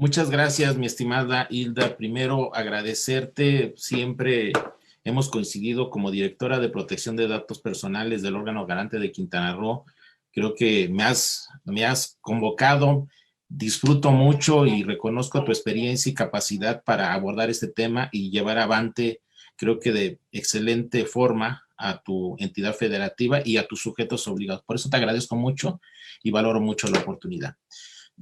Muchas gracias, mi estimada Hilda. Primero, agradecerte. Siempre hemos coincidido como directora de protección de datos personales del órgano garante de Quintana Roo. Creo que me has convocado. Disfruto mucho y reconozco tu experiencia y capacidad para abordar este tema y llevar avante, creo que de excelente forma, a tu entidad federativa y a tus sujetos obligados. Por eso te agradezco mucho y valoro mucho la oportunidad.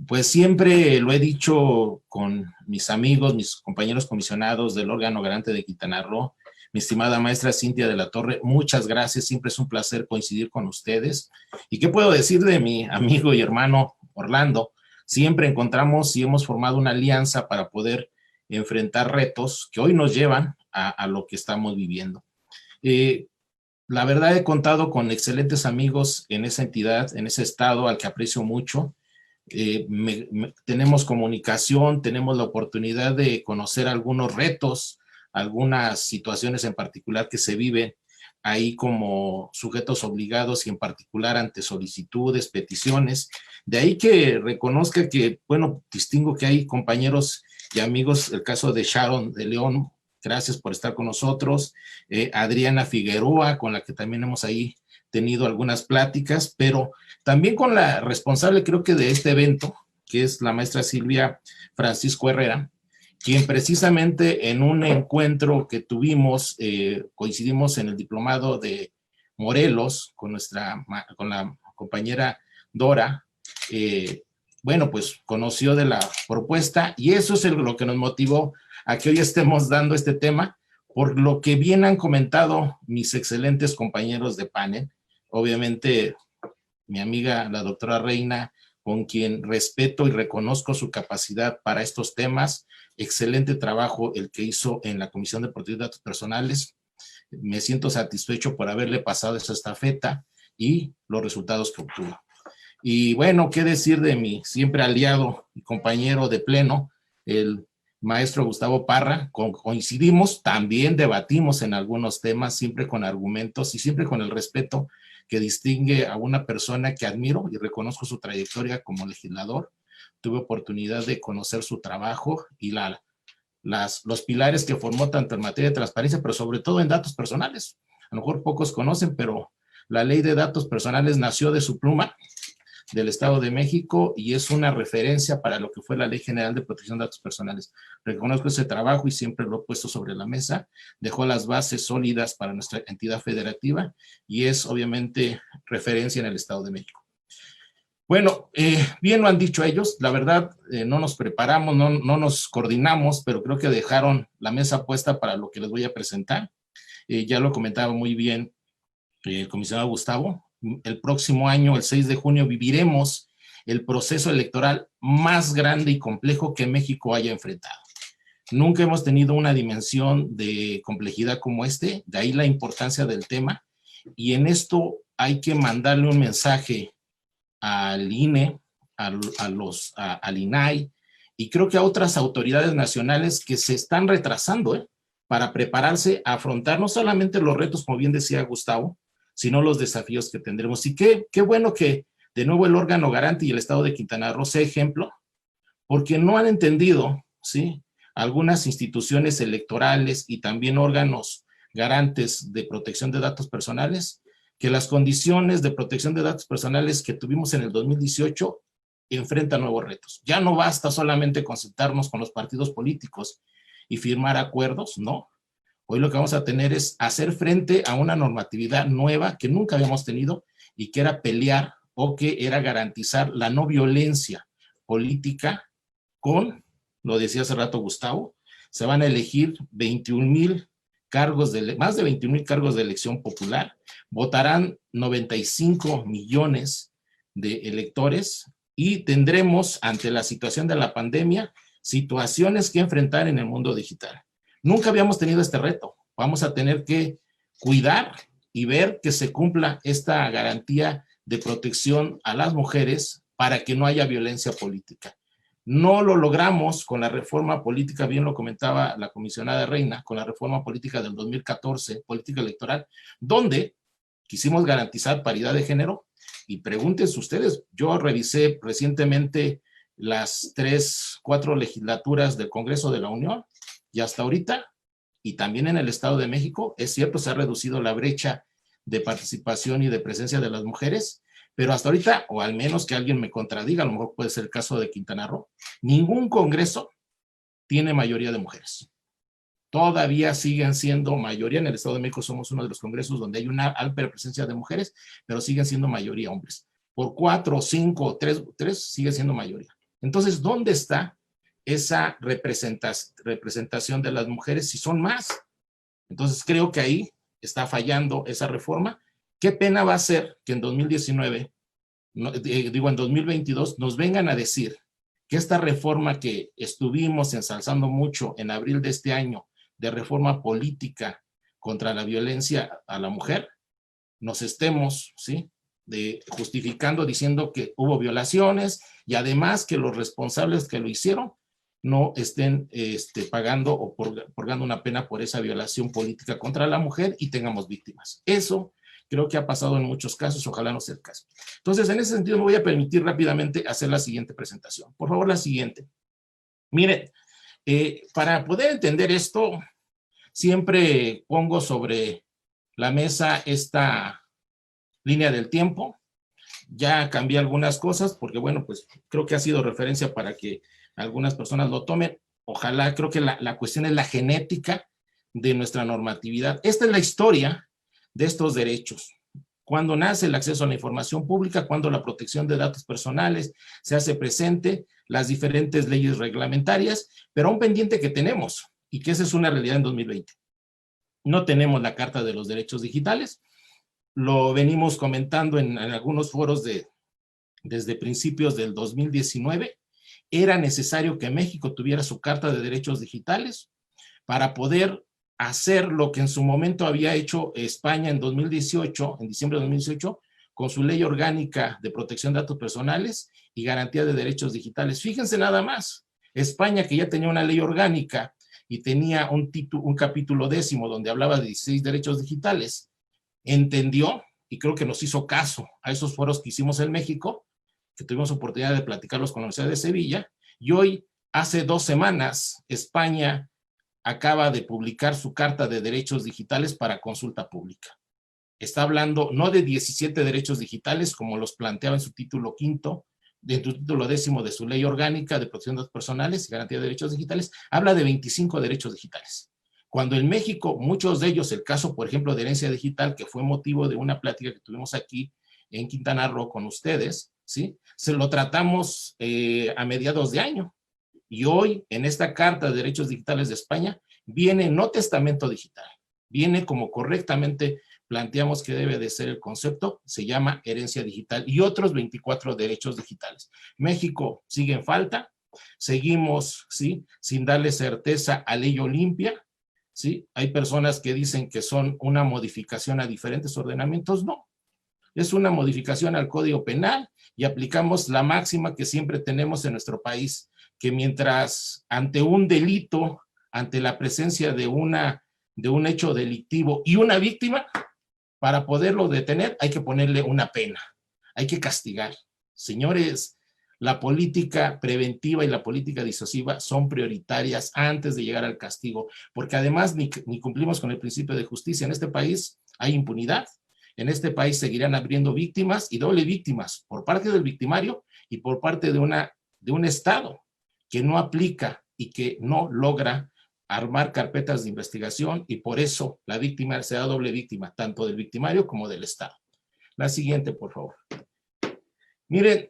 Pues siempre lo he dicho con mis amigos, mis compañeros comisionados del órgano garante de Quintana Roo, mi estimada maestra Cintia de la Torre, muchas gracias, siempre es un placer coincidir con ustedes. ¿Y qué puedo decir de mi amigo y hermano Orlando? Siempre encontramos y hemos formado una alianza para poder enfrentar retos que hoy nos llevan a lo que estamos viviendo. La verdad he contado con excelentes amigos en esa entidad, en ese estado al que aprecio mucho. Tenemos comunicación, tenemos la oportunidad de conocer algunos retos, algunas situaciones en particular que se viven ahí como sujetos obligados y en particular ante solicitudes, peticiones. De ahí que reconozca que, bueno, distingo que hay compañeros y amigos, el caso de Sharon de León, gracias por estar con nosotros, Adriana Figueroa, con la que también hemos ahí tenido algunas pláticas, pero también con la responsable, creo que de este evento, que es la maestra Silvia Francisco Herrera, quien precisamente en un encuentro que tuvimos, coincidimos en el diplomado de Morelos con la compañera Dora, bueno, pues conoció de la propuesta y eso es lo que nos motivó a que hoy estemos dando este tema, por lo que bien han comentado mis excelentes compañeros de panel. Obviamente, mi amiga, la doctora Reina, con quien respeto y reconozco su capacidad para estos temas. Excelente trabajo el que hizo en la Comisión de Protección de Datos Personales. Me siento satisfecho por haberle pasado esa estafeta y los resultados que obtuvo. Y bueno, qué decir de mi siempre aliado y compañero de pleno, el maestro Gustavo Parra. Coincidimos, también debatimos en algunos temas, siempre con argumentos y siempre con el respeto que distingue a una persona que admiro y reconozco su trayectoria como legislador. Tuve oportunidad de conocer su trabajo y los pilares que formó tanto en materia de transparencia, pero sobre todo en datos personales. A lo mejor pocos conocen, pero la ley de datos personales nació de su pluma, del Estado de México, y es una referencia para lo que fue la Ley General de Protección de Datos Personales. Reconozco ese trabajo y siempre lo he puesto sobre la mesa. Dejó las bases sólidas para nuestra entidad federativa y es obviamente referencia en el Estado de México. Bueno, bien lo han dicho ellos, la verdad no nos preparamos, no nos coordinamos, pero creo que dejaron la mesa puesta para lo que les voy a presentar. Ya lo comentaba muy bien el comisionado Gustavo. El próximo año, el 6 de junio, viviremos el proceso electoral más grande y complejo que México haya enfrentado. Nunca hemos tenido una dimensión de complejidad como de ahí la importancia del tema, y en esto hay que mandarle un mensaje al INE, al INAI, y creo que a otras autoridades nacionales que se están retrasando para prepararse a afrontar no solamente los retos, como bien decía Gustavo, sino los desafíos que tendremos. Y qué bueno que de nuevo el órgano garante y el Estado de Quintana Roo sea ejemplo, porque no han entendido, ¿sí?, algunas instituciones electorales y también órganos garantes de protección de datos personales, que las condiciones de protección de datos personales que tuvimos en el 2018 enfrentan nuevos retos. Ya no basta solamente consultarnos con los partidos políticos y firmar acuerdos, no. Hoy lo que vamos a tener es hacer frente a una normatividad nueva que nunca habíamos tenido y que era pelear o que era garantizar la no violencia política con, lo decía hace rato Gustavo, se van a elegir 21,000 cargos, más de 21,000 cargos de elección popular, votarán 95 millones de electores y tendremos, ante la situación de la pandemia, situaciones que enfrentar en el mundo digital. Nunca habíamos tenido este reto. Vamos a tener que cuidar y ver que se cumpla esta garantía de protección a las mujeres para que no haya violencia política. No lo logramos con la reforma política, bien lo comentaba la comisionada Reina, con la reforma política del 2014, política electoral, donde quisimos garantizar paridad de género. Y pregúntense ustedes, yo revisé recientemente las 4 legislaturas del Congreso de la Unión, y hasta ahorita, y también en el Estado de México, es cierto, se ha reducido la brecha de participación y de presencia de las mujeres, pero hasta ahorita, o al menos que alguien me contradiga, a lo mejor puede ser el caso de Quintana Roo, ningún Congreso tiene mayoría de mujeres. Todavía siguen siendo mayoría. En el Estado de México somos uno de los congresos donde hay una alta presencia de mujeres, pero siguen siendo mayoría hombres. Por 4, 5, 3 sigue siendo mayoría. Entonces, ¿dónde está esa representación de las mujeres si son más? Entonces, creo que ahí está fallando esa reforma. Qué pena va a ser que en 2019, en 2022, nos vengan a decir que esta reforma que estuvimos ensalzando mucho en abril de este año, de reforma política contra la violencia a la mujer, nos estemos, ¿sí?, justificando, diciendo que hubo violaciones y además que los responsables que lo hicieron no estén pagando o purgando una pena por esa violación política contra la mujer y tengamos víctimas. Eso creo que ha pasado en muchos casos, ojalá no sea el caso. Entonces, en ese sentido, me voy a permitir rápidamente hacer la siguiente presentación. Por favor, la siguiente. Miren, para poder entender esto, siempre pongo sobre la mesa esta línea del tiempo. Ya cambié algunas cosas porque, bueno, pues creo que ha sido referencia para que algunas personas lo tomen. Ojalá, creo que la cuestión es la genética de nuestra normatividad. Esta es la historia de estos derechos. Cuando nace el acceso a la información pública, cuando la protección de datos personales se hace presente, las diferentes leyes reglamentarias, pero un pendiente que tenemos, y que esa es una realidad en 2020. No tenemos la Carta de los Derechos Digitales, lo venimos comentando en algunos foros desde principios del 2019, era necesario que México tuviera su Carta de Derechos Digitales para poder hacer lo que en su momento había hecho España en 2018, en diciembre de 2018, con su ley orgánica de protección de datos personales y garantía de derechos digitales. Fíjense nada más, España, que ya tenía una ley orgánica y tenía un capítulo 10 donde hablaba de 16 derechos digitales, entendió, y creo que nos hizo caso a esos foros que hicimos en México, que tuvimos oportunidad de platicarlos con la Universidad de Sevilla, y hoy, hace 2 semanas, España acaba de publicar su Carta de Derechos Digitales para consulta pública. Está hablando no de 17 derechos digitales, como los planteaba en su título 5, en su título 10 de su ley orgánica de protección de datos personales y garantía de derechos digitales, habla de 25 derechos digitales. Cuando en México, muchos de ellos, el caso, por ejemplo, de herencia digital, que fue motivo de una plática que tuvimos aquí en Quintana Roo con ustedes, ¿sí?, se lo tratamos a mediados de año. Y hoy, en esta Carta de Derechos Digitales de España, viene no testamento digital, viene como correctamente planteamos que debe de ser el concepto, se llama herencia digital y otros 24 derechos digitales. México sigue en falta, seguimos, ¿sí?, sin darle certeza a ley Olimpia, ¿sí? Hay personas que dicen que son una modificación a diferentes ordenamientos, no. Es una modificación al Código Penal y aplicamos la máxima que siempre tenemos en nuestro país, que mientras ante un delito, ante la presencia de un hecho delictivo y una víctima, para poderlo detener hay que ponerle una pena, hay que castigar. Señores, la política preventiva y la política disuasiva son prioritarias antes de llegar al castigo, porque además ni cumplimos con el principio de justicia. En este país hay impunidad, en este país seguirán habiendo víctimas y doble víctimas por parte del victimario y por parte de un Estado que no aplica y que no logra armar carpetas de investigación, y por eso la víctima será doble víctima, tanto del victimario como del Estado. La siguiente, por favor. Miren,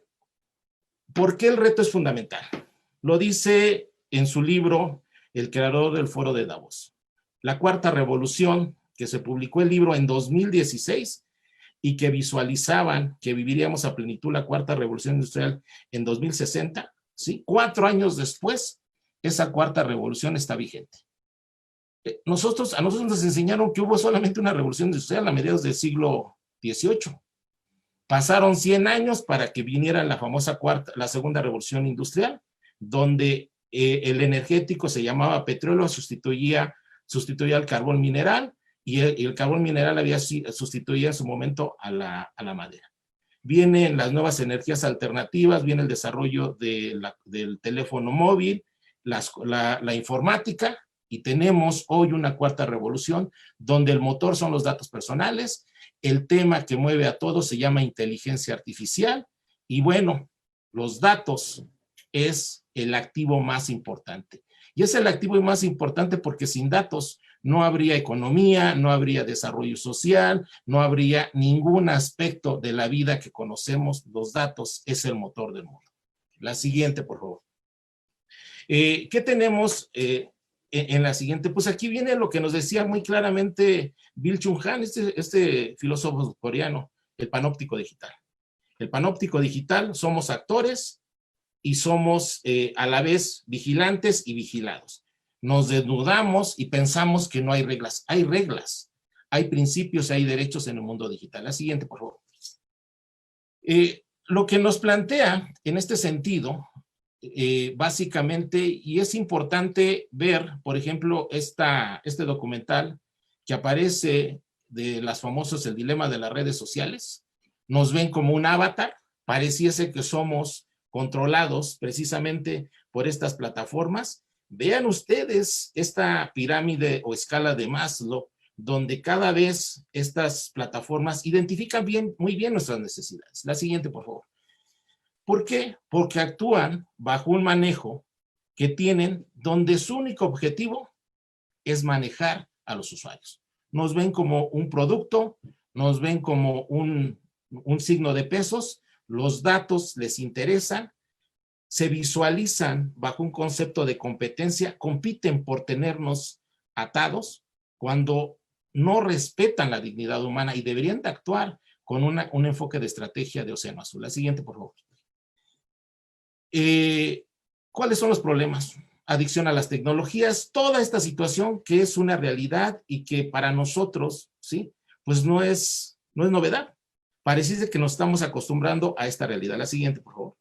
¿por qué el reto es fundamental? Lo dice en su libro el creador del Foro de Davos. La Cuarta Revolución, que se publicó el libro en 2016 y que visualizaban que viviríamos a plenitud la Cuarta Revolución Industrial en 2060, ¿sí? 4 años después, esa Cuarta Revolución está vigente. A nosotros nos enseñaron que hubo solamente una revolución industrial a mediados del siglo XVIII. Pasaron 100 años para que viniera la famosa la segunda revolución industrial, donde el energético se llamaba petróleo, sustituía al carbón mineral, y el carbón mineral había sustituido en su momento a la madera. vienen las nuevas energías alternativas, viene el desarrollo del teléfono móvil, la informática, y tenemos hoy una cuarta revolución donde el motor son los datos personales, el tema que mueve a todos se llama inteligencia artificial, y bueno, los datos es el activo más importante. Y es el activo más importante porque sin datos no habría economía, no habría desarrollo social, no habría ningún aspecto de la vida que conocemos. Los datos es el motor del mundo. La siguiente, por favor. ¿Qué tenemos en la siguiente? Pues aquí viene lo que nos decía muy claramente Bill Chung-han, este filósofo coreano, el panóptico digital. El panóptico digital, somos actores y somos a la vez vigilantes y vigilados. Nos desnudamos y pensamos que no hay reglas. Hay reglas, hay principios, hay derechos en el mundo digital. La siguiente, por favor. Lo que nos plantea en este sentido, básicamente, y es importante ver, por ejemplo, este documental que aparece de las famosas El dilema de las redes sociales. Nos ven como un avatar, pareciese que somos controlados precisamente por estas plataformas. Vean ustedes esta pirámide o escala de Maslow, donde cada vez estas plataformas identifican muy bien nuestras necesidades. La siguiente, por favor. ¿Por qué? Porque actúan bajo un manejo que tienen donde su único objetivo es manejar a los usuarios. Nos ven como un producto, nos ven como un signo de pesos, los datos les interesan, se visualizan bajo un concepto de competencia, compiten por tenernos atados cuando no respetan la dignidad humana y deberían de actuar con un enfoque de estrategia de Océano Azul. La siguiente, por favor. ¿Cuáles son los problemas? Adicción a las tecnologías, toda esta situación que es una realidad y que para nosotros, ¿sí? Pues no es novedad. Parece que nos estamos acostumbrando a esta realidad. La siguiente, por favor.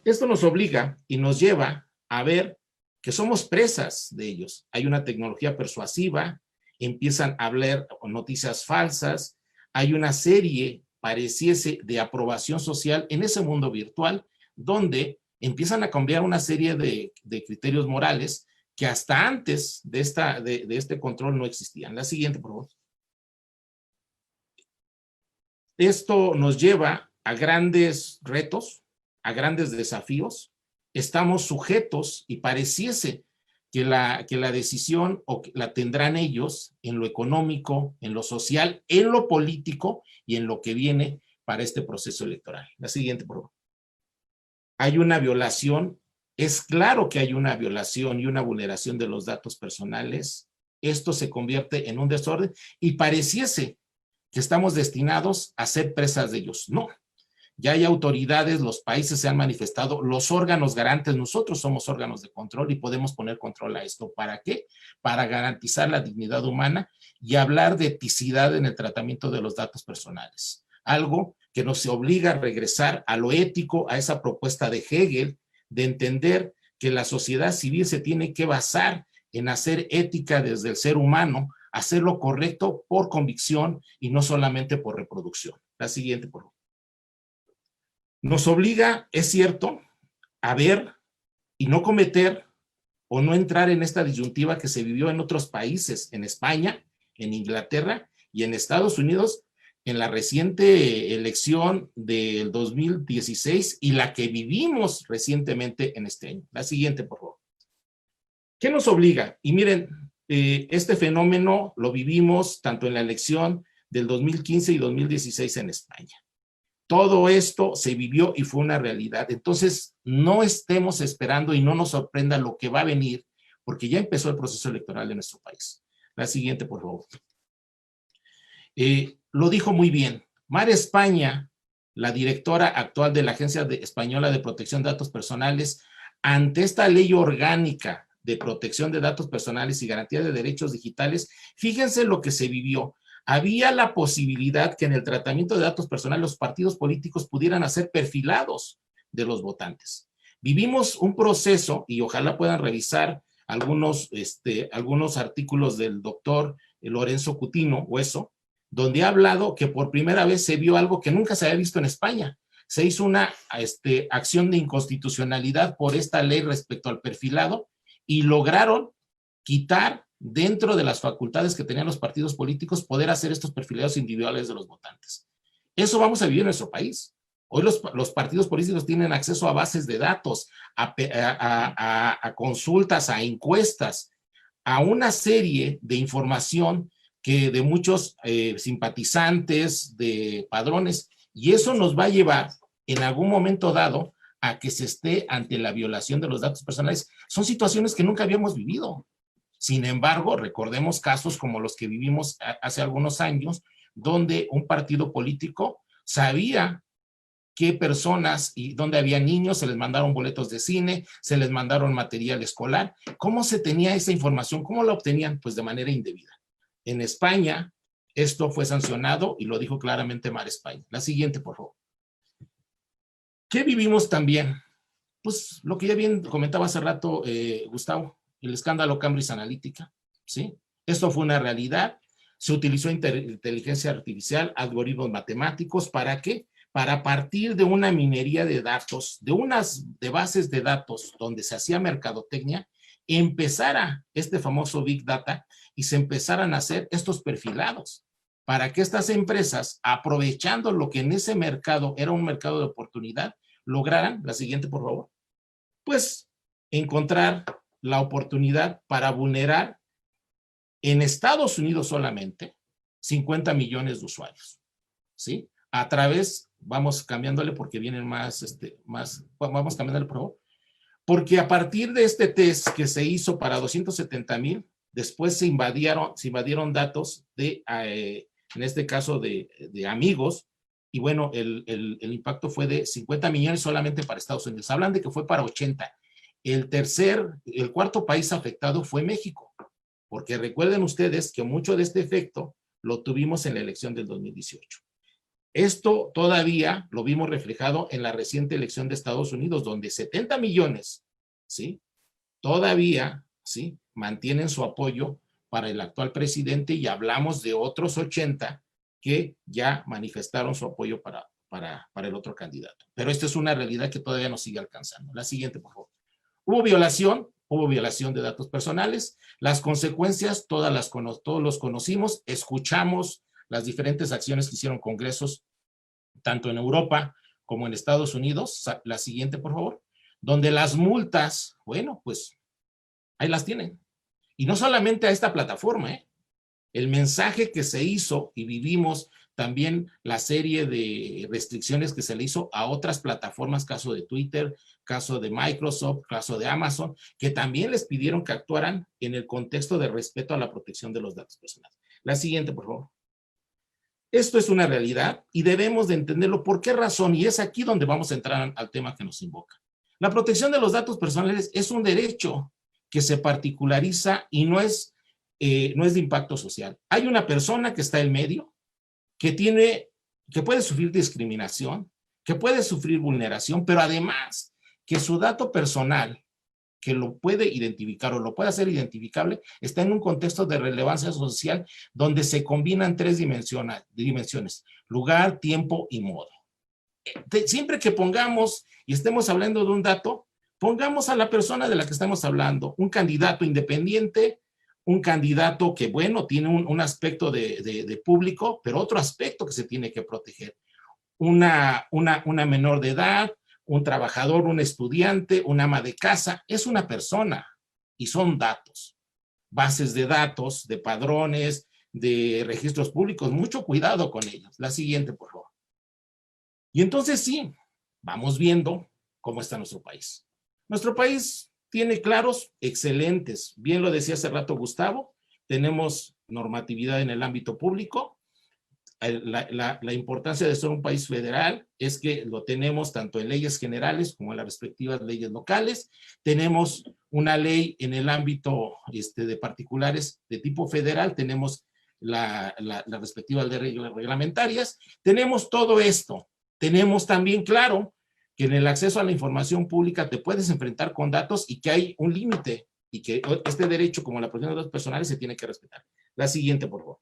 Esto nos obliga y nos lleva a ver que somos presas de ellos. Hay una tecnología persuasiva, empiezan a hablar noticias falsas, hay una serie, pareciese, de aprobación social en ese mundo virtual, donde empiezan a cambiar una serie de criterios morales que hasta antes de este control no existían. La siguiente, por favor. Esto nos lleva a grandes retos, a grandes desafíos. Estamos sujetos y pareciese que la decisión la tendrán ellos en lo económico, en lo social, en lo político y en lo que viene para este proceso electoral. La siguiente, por favor. Hay una violación, es claro que hay una violación y una vulneración de los datos personales. Esto se convierte en un desorden y pareciese que estamos destinados a ser presas de ellos. No, ya hay autoridades, los países se han manifestado, los órganos garantes, nosotros somos órganos de control y podemos poner control a esto. ¿Para qué? Para garantizar la dignidad humana y hablar de eticidad en el tratamiento de los datos personales. Algo que nos obliga a regresar a lo ético, a esa propuesta de Hegel, de entender que la sociedad civil se tiene que basar en hacer ética desde el ser humano, hacer lo correcto por convicción y no solamente por reproducción. La siguiente, por favor. Nos obliga, es cierto, a ver y no cometer o no entrar en esta disyuntiva que se vivió en otros países, en España, en Inglaterra y en Estados Unidos, en la reciente elección del 2016 y la que vivimos recientemente en este año. La siguiente, por favor. ¿Qué nos obliga? Y miren, este fenómeno lo vivimos tanto en la elección del 2015 y 2016 en España. Todo esto se vivió y fue una realidad. Entonces, no estemos esperando y no nos sorprenda lo que va a venir, porque ya empezó el proceso electoral de nuestro país. La siguiente, por favor. Lo dijo muy bien. Mar España, la directora actual de la Agencia Española de Protección de Datos Personales, ante esta ley orgánica de protección de datos personales y garantía de derechos digitales, fíjense lo que se vivió. Había la posibilidad que en el tratamiento de datos personales los partidos políticos pudieran hacer perfilados de los votantes. Vivimos un proceso, y ojalá puedan revisar algunos artículos del doctor Lorenzo Cutino Hueso, donde ha hablado que por primera vez se vio algo que nunca se había visto en España. Se hizo una acción de inconstitucionalidad por esta ley respecto al perfilado y lograron quitar dentro de las facultades que tenían los partidos políticos poder hacer estos perfilados individuales de los votantes. Eso vamos a vivir en nuestro país. Hoy los partidos políticos tienen acceso a bases de datos, a consultas, a encuestas, a una serie de información que de muchos simpatizantes, de padrones, y eso nos va a llevar en algún momento dado a que se esté ante la violación de los datos personales. Son situaciones que nunca habíamos vivido. Sin embargo, recordemos casos como los que vivimos hace algunos años, donde un partido político sabía qué personas y dónde había niños, se les mandaron boletos de cine, se les mandaron material escolar. ¿Cómo se tenía esa información? ¿Cómo la obtenían? Pues de manera indebida. En España, esto fue sancionado y lo dijo claramente Mar España. La siguiente, por favor. ¿Qué vivimos también? Pues lo que ya bien comentaba hace rato Gustavo, el escándalo Cambridge Analytica, ¿sí? Esto fue una realidad. Se utilizó inteligencia artificial, algoritmos matemáticos, ¿para qué? Para partir de una minería de datos, de bases de datos donde se hacía mercadotecnia, empezara este famoso Big Data y se empezaran a hacer estos perfilados para que estas empresas, aprovechando lo que en ese mercado era un mercado de oportunidad, lograran, la siguiente por favor, pues encontrar la oportunidad para vulnerar en Estados Unidos solamente 50 millones de usuarios, ¿sí? A través, vamos cambiándole porque vienen vamos cambiándole por favor, porque a partir de este test que se hizo para 270,000, después se invadieron datos de, en este caso de amigos, y bueno, el impacto fue de 50 millones solamente para Estados Unidos. Hablan de que fue para 80. El cuarto país afectado fue México, porque recuerden ustedes que mucho de este efecto lo tuvimos en la elección del 2018. Esto todavía lo vimos reflejado en la reciente elección de Estados Unidos, donde 70 millones, ¿sí? Todavía, ¿sí? Mantienen su apoyo para el actual presidente y hablamos de otros 80 que ya manifestaron su apoyo para el otro candidato. Pero esta es una realidad que todavía nos sigue alcanzando. La siguiente, por favor. Hubo violación de datos personales. Las consecuencias, todos los conocimos, escuchamos las diferentes acciones que hicieron congresos, tanto en Europa como en Estados Unidos. La siguiente, por favor. Donde las multas, bueno, pues ahí las tienen. Y no solamente a esta plataforma, el mensaje que se hizo y vivimos también la serie de restricciones que se le hizo a otras plataformas, caso de Twitter, caso de Microsoft, caso de Amazon, que también les pidieron que actuaran en el contexto de respeto a la protección de los datos personales. La siguiente, por favor. Esto es una realidad y debemos de entenderlo. ¿Por qué razón? Y es aquí donde vamos a entrar al tema que nos invoca. La protección de los datos personales es un derecho que se particulariza y no es de impacto social. Hay una persona que está en medio, que puede sufrir discriminación, que puede sufrir vulneración, pero además que su dato personal, que lo puede identificar o lo puede hacer identificable, está en un contexto de relevancia social donde se combinan tres dimensiones: lugar, tiempo y modo. Siempre que pongamos y estemos hablando de un dato, pongamos a la persona de la que estamos hablando, un candidato independiente, un candidato que, bueno, tiene un aspecto de público, pero otro aspecto que se tiene que proteger. Una menor de edad, un trabajador, un estudiante, una ama de casa, es una persona y son datos, bases de datos, de padrones, de registros públicos. Mucho cuidado con ellos. La siguiente, por favor. Y entonces sí, vamos viendo cómo está nuestro país. Nuestro país tiene claros excelentes, bien lo decía hace rato Gustavo, tenemos normatividad en el ámbito público. La importancia de ser un país federal es que lo tenemos tanto en leyes generales como en las respectivas leyes locales. Tenemos una ley en el ámbito de particulares de tipo federal, tenemos las respectivas leyes reglamentarias, tenemos todo esto. Tenemos también claro que en el acceso a la información pública te puedes enfrentar con datos y que hay un límite y que este derecho, como la protección de datos personales, se tiene que respetar. La siguiente, por favor.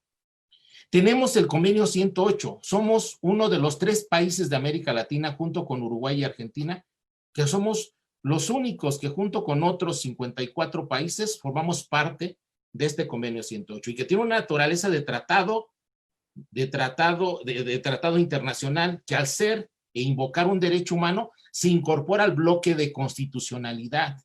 Tenemos el convenio 108. Somos uno de los 3 países de América Latina, junto con Uruguay y Argentina, que somos los únicos que junto con otros 54 países formamos parte de este convenio 108 y que tiene una naturaleza de tratado internacional que al ser e invocar un derecho humano se incorpora al bloque de constitucionalidad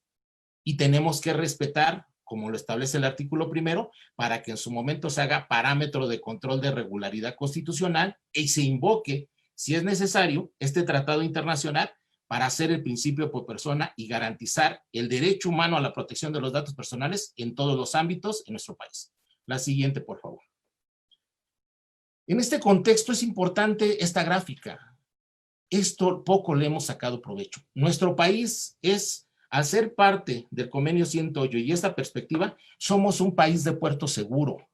y tenemos que respetar, como lo establece el artículo primero, para que en su momento se haga parámetro de control de regularidad constitucional y se invoque, si es necesario, este tratado internacional para hacer el principio por persona y garantizar el derecho humano a la protección de los datos personales en todos los ámbitos en nuestro país. La siguiente, por favor. En este contexto es importante esta gráfica. Esto poco le hemos sacado provecho. Nuestro país es, al ser parte del convenio 108 y esta perspectiva, somos un país de puerto seguro.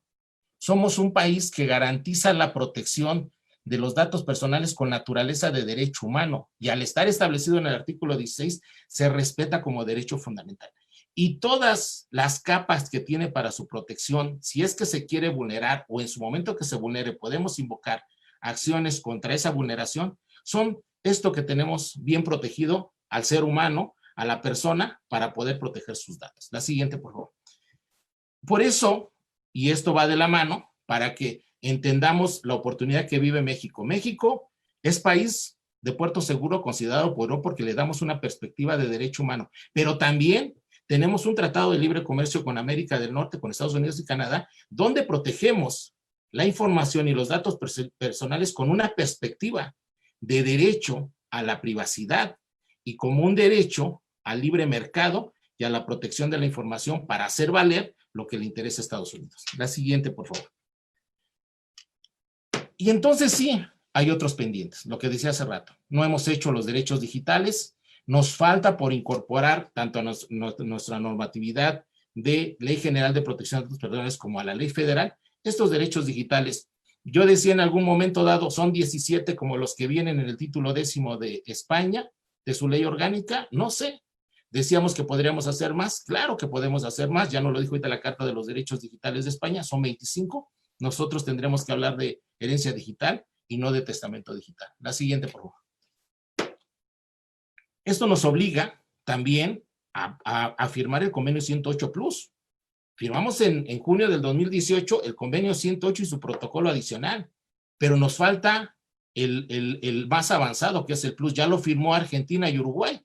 Somos un país que garantiza la protección de los datos personales con naturaleza de derecho humano y al estar establecido en el artículo 16 se respeta como derecho fundamental. Y todas las capas que tiene para su protección, si es que se quiere vulnerar o en su momento que se vulnere podemos invocar acciones contra esa vulneración, son esto que tenemos bien protegido al ser humano, a la persona, para poder proteger sus datos. La siguiente, por favor. Por eso, y esto va de la mano, para que entendamos la oportunidad que vive México. México es país de puerto seguro considerado por porque le damos una perspectiva de derecho humano, pero también tenemos un tratado de libre comercio con América del Norte, con Estados Unidos y Canadá, donde protegemos la información y los datos personales con una perspectiva de derecho a la privacidad y como un derecho al libre mercado y a la protección de la información para hacer valer lo que le interesa a Estados Unidos. La siguiente, por favor. Y entonces sí, hay otros pendientes, lo que decía hace rato. No hemos hecho los derechos digitales, nos falta por incorporar tanto a nuestra normatividad de Ley General de Protección de Datos Personales como a la ley federal, estos derechos digitales. Yo decía en algún momento dado, son 17 como los que vienen en el título 10º de España, de su ley orgánica, no sé. Decíamos que podríamos hacer más, claro que podemos hacer más, ya nos lo dijo ahorita la Carta de los Derechos Digitales de España, son 25, nosotros tendremos que hablar de herencia digital y no de testamento digital. La siguiente, por favor. Esto nos obliga también a firmar el convenio 108 Plus. Firmamos en junio del 2018 el convenio 108 y su protocolo adicional, pero nos falta el más avanzado, que es el Plus. Ya lo firmó Argentina y Uruguay.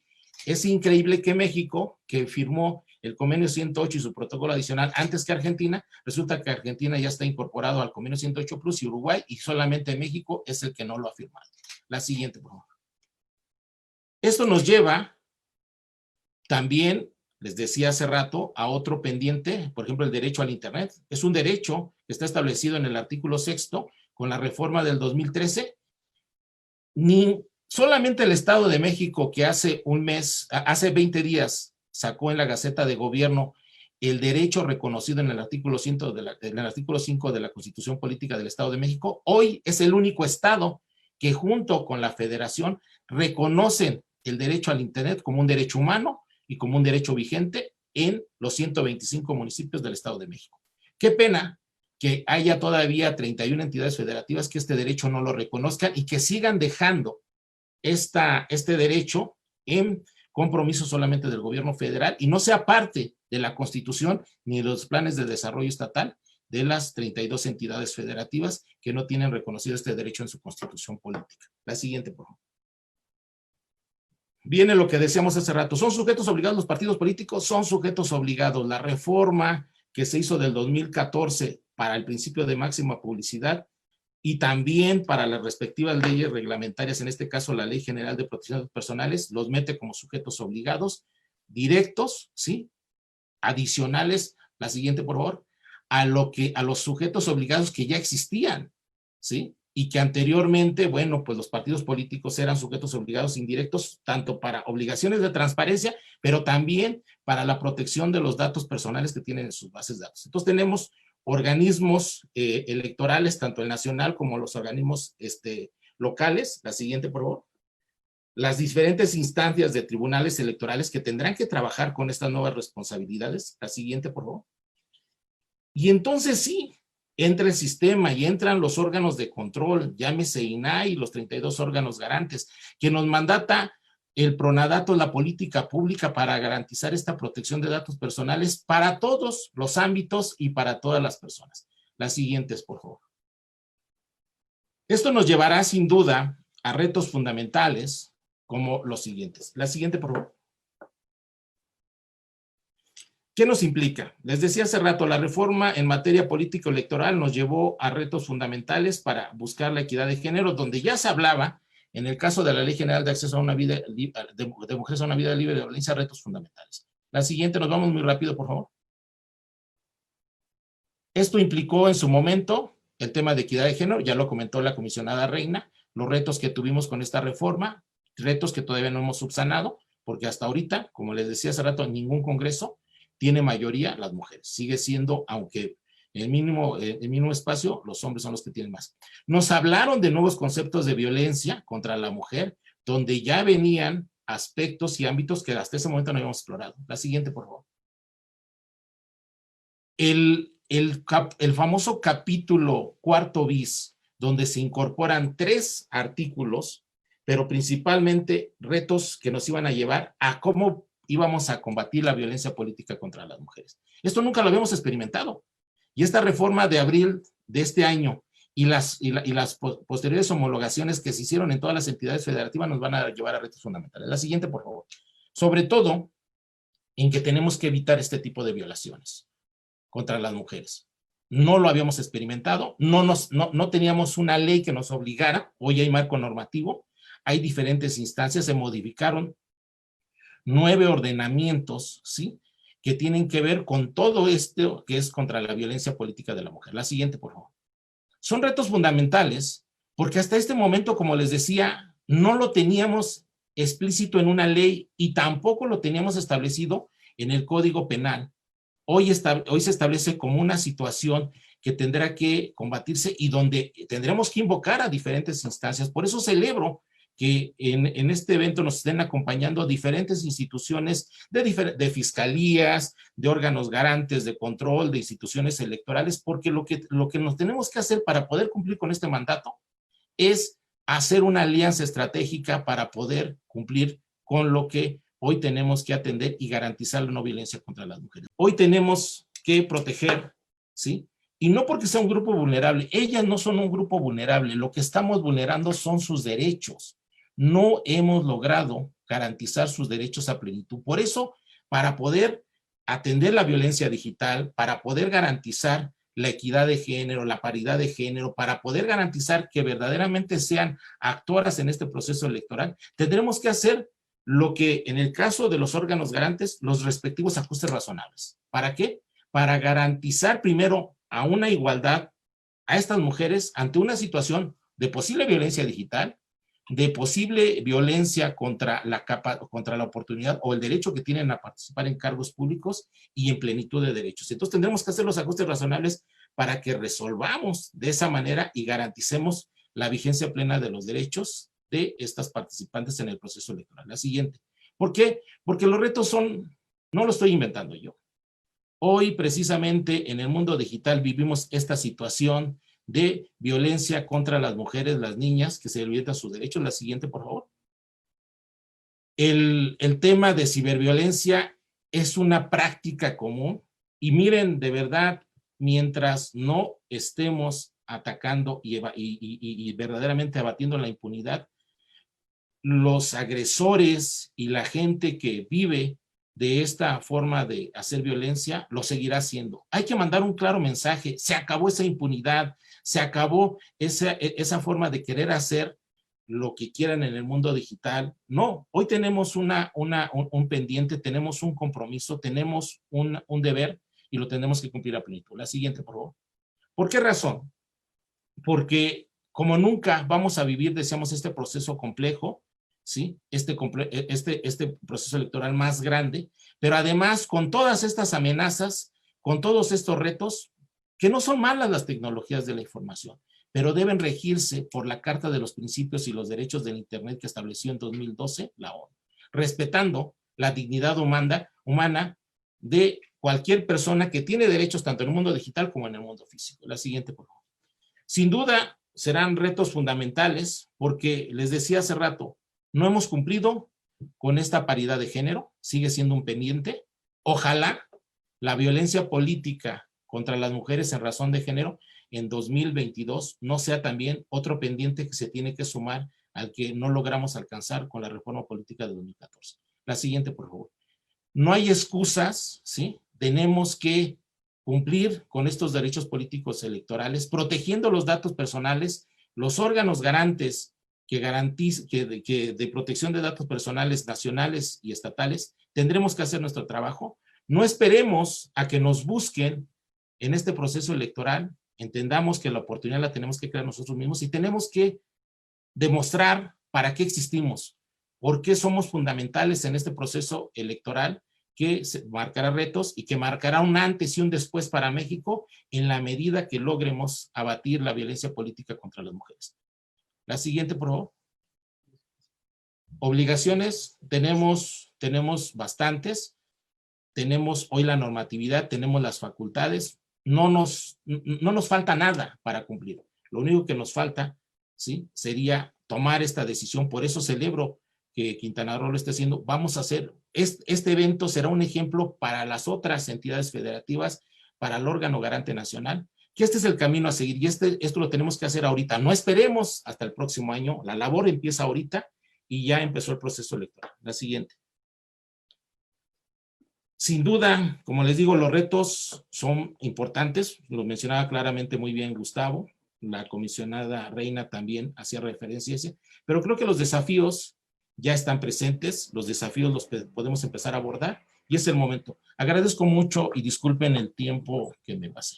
Es increíble que México, que firmó el convenio 108 y su protocolo adicional antes que Argentina, resulta que Argentina ya está incorporado al convenio 108 Plus y Uruguay, y solamente México es el que no lo ha firmado. La siguiente, por favor. Esto nos lleva también, les decía hace rato, a otro pendiente, por ejemplo, el derecho al Internet. Es un derecho que está establecido en el artículo 6º con la reforma del 2013. Ni solamente el Estado de México, que hace 20 días, sacó en la Gaceta de Gobierno el derecho reconocido en el artículo 5 de la Constitución Política del Estado de México, hoy es el único Estado que junto con la Federación reconocen el derecho al Internet como un derecho humano y como un derecho vigente en los 125 municipios del Estado de México. Qué pena que haya todavía 31 entidades federativas que este derecho no lo reconozcan y que sigan dejando este derecho en compromiso solamente del gobierno federal y no sea parte de la Constitución ni de los planes de desarrollo estatal de las 32 entidades federativas que no tienen reconocido este derecho en su Constitución política. La siguiente, por favor. Viene lo que decíamos hace rato. ¿Son sujetos obligados los partidos políticos? Son sujetos obligados. La reforma que se hizo del 2014 para el principio de máxima publicidad y también para las respectivas leyes reglamentarias, en este caso la Ley General de Protección de Datos Personales, los mete como sujetos obligados, directos, ¿sí? Adicionales, la siguiente, por favor, a los sujetos obligados que ya existían, ¿sí? Y que anteriormente, bueno, pues los partidos políticos eran sujetos obligados indirectos, tanto para obligaciones de transparencia, pero también para la protección de los datos personales que tienen en sus bases de datos. Entonces tenemos organismos electorales, tanto el nacional como los organismos locales. La siguiente, por favor. Las diferentes instancias de tribunales electorales que tendrán que trabajar con estas nuevas responsabilidades. La siguiente, por favor. Y entonces sí, entra el sistema y entran los órganos de control, llámese INAI y los 32 órganos garantes, que nos mandata el PRONADATO, la política pública para garantizar esta protección de datos personales para todos los ámbitos y para todas las personas. Las siguientes, por favor. Esto nos llevará sin duda a retos fundamentales como los siguientes. La siguiente, por favor. ¿Qué nos implica? Les decía hace rato, la reforma en materia político-electoral nos llevó a retos fundamentales para buscar la equidad de género, donde ya se hablaba, en el caso de la Ley General de Acceso a una vida de mujeres a una vida libre de violencia, retos fundamentales. La siguiente, nos vamos muy rápido, por favor. Esto implicó en su momento el tema de equidad de género, ya lo comentó la comisionada Reina, los retos que tuvimos con esta reforma, retos que todavía no hemos subsanado, porque hasta ahorita, como les decía hace rato, ningún congreso tiene mayoría las mujeres. Sigue siendo, aunque el mínimo espacio, los hombres son los que tienen más. Nos hablaron de nuevos conceptos de violencia contra la mujer, donde ya venían aspectos y ámbitos que hasta ese momento no habíamos explorado. La siguiente, por favor. El famoso capítulo cuarto bis, donde se incorporan 3 artículos, pero principalmente retos que nos iban a llevar a cómo íbamos a combatir la violencia política contra las mujeres. Esto nunca lo habíamos experimentado. Y esta reforma de abril de este año y las posteriores homologaciones que se hicieron en todas las entidades federativas nos van a llevar a retos fundamentales. La siguiente, por favor. Sobre todo, en que tenemos que evitar este tipo de violaciones contra las mujeres. No lo habíamos experimentado, no teníamos una ley que nos obligara, hoy hay marco normativo, hay diferentes instancias, se modificaron 9 ordenamientos, ¿sí?, que tienen que ver con todo esto que es contra la violencia política de la mujer. La siguiente, por favor. Son retos fundamentales porque hasta este momento, como les decía, no lo teníamos explícito en una ley y tampoco lo teníamos establecido en el Código Penal. Hoy se establece como una situación que tendrá que combatirse y donde tendremos que invocar a diferentes instancias. Por eso celebro que en este evento nos estén acompañando diferentes instituciones de fiscalías, de órganos garantes de control, de instituciones electorales, porque lo que nos tenemos que hacer para poder cumplir con este mandato es hacer una alianza estratégica para poder cumplir con lo que hoy tenemos que atender y garantizar la no violencia contra las mujeres. Hoy tenemos que proteger, ¿sí? Y no porque sea un grupo vulnerable, ellas no son un grupo vulnerable, lo que estamos vulnerando son sus derechos. No hemos logrado garantizar sus derechos a plenitud. Por eso, para poder atender la violencia digital, para poder garantizar la equidad de género, la paridad de género, para poder garantizar que verdaderamente sean actoras en este proceso electoral, tendremos que hacer lo que en el caso de los órganos garantes, los respectivos ajustes razonables. ¿Para qué? Para garantizar primero a una igualdad a estas mujeres ante una situación de posible violencia digital, de posible violencia contra la oportunidad o el derecho que tienen a participar en cargos públicos y en plenitud de derechos. Entonces tendremos que hacer los ajustes razonables para que resolvamos de esa manera y garanticemos la vigencia plena de los derechos de estas participantes en el proceso electoral. La siguiente. ¿Por qué? Porque los retos son, no lo estoy inventando yo. Hoy precisamente en el mundo digital vivimos esta situación de violencia contra las mujeres, las niñas, que se violentan sus derechos. La siguiente, por favor. El tema de ciberviolencia es una práctica común y miren, de verdad, mientras no estemos atacando y verdaderamente abatiendo la impunidad, los agresores y la gente que vive de esta forma de hacer violencia lo seguirá haciendo. Hay que mandar un claro mensaje, se acabó esa impunidad, se acabó esa forma de querer hacer lo que quieran en el mundo digital. No, hoy tenemos un pendiente, tenemos un compromiso, tenemos un deber y lo tenemos que cumplir a plenitud. La siguiente, por favor. ¿Por qué razón? Porque como nunca vamos a vivir, decíamos, este proceso complejo, ¿sí? Este proceso electoral más grande, pero además con todas estas amenazas, con todos estos retos, que no son malas las tecnologías de la información, pero deben regirse por la Carta de los Principios y los Derechos del Internet que estableció en 2012 la ONU, respetando la dignidad humana de cualquier persona que tiene derechos tanto en el mundo digital como en el mundo físico. La siguiente, por favor. Sin duda, serán retos fundamentales porque, les decía hace rato, no hemos cumplido con esta paridad de género, sigue siendo un pendiente. Ojalá la violencia política contra las mujeres en razón de género en 2022 no sea también otro pendiente que se tiene que sumar al que no logramos alcanzar con la reforma política de 2014. La siguiente, por favor. No hay excusas, ¿sí? Tenemos que cumplir con estos derechos políticos electorales, protegiendo los datos personales, los órganos garantes que de protección de datos personales nacionales y estatales, tendremos que hacer nuestro trabajo. No esperemos a que nos busquen en este proceso electoral, entendamos que la oportunidad la tenemos que crear nosotros mismos y tenemos que demostrar para qué existimos, por qué somos fundamentales en este proceso electoral que marcará retos y que marcará un antes y un después para México en la medida que logremos abatir la violencia política contra las mujeres. La siguiente, por favor. Obligaciones, tenemos bastantes, tenemos hoy la normatividad, tenemos las facultades, no nos falta nada para cumplir. Lo único que nos falta, ¿sí?, sería tomar esta decisión. Por eso celebro que Quintana Roo lo esté haciendo. Vamos a hacer, este evento será un ejemplo para las otras entidades federativas, para el órgano garante nacional, que este es el camino a seguir y esto lo tenemos que hacer ahorita. No esperemos hasta el próximo año, la labor empieza ahorita y ya empezó el proceso electoral. La siguiente. Sin duda, como les digo, los retos son importantes, lo mencionaba claramente muy bien Gustavo, la comisionada Reina también hacía referencia a ese, pero creo que los desafíos ya están presentes, los desafíos los podemos empezar a abordar y es el momento. Agradezco mucho y disculpen el tiempo que me pasé.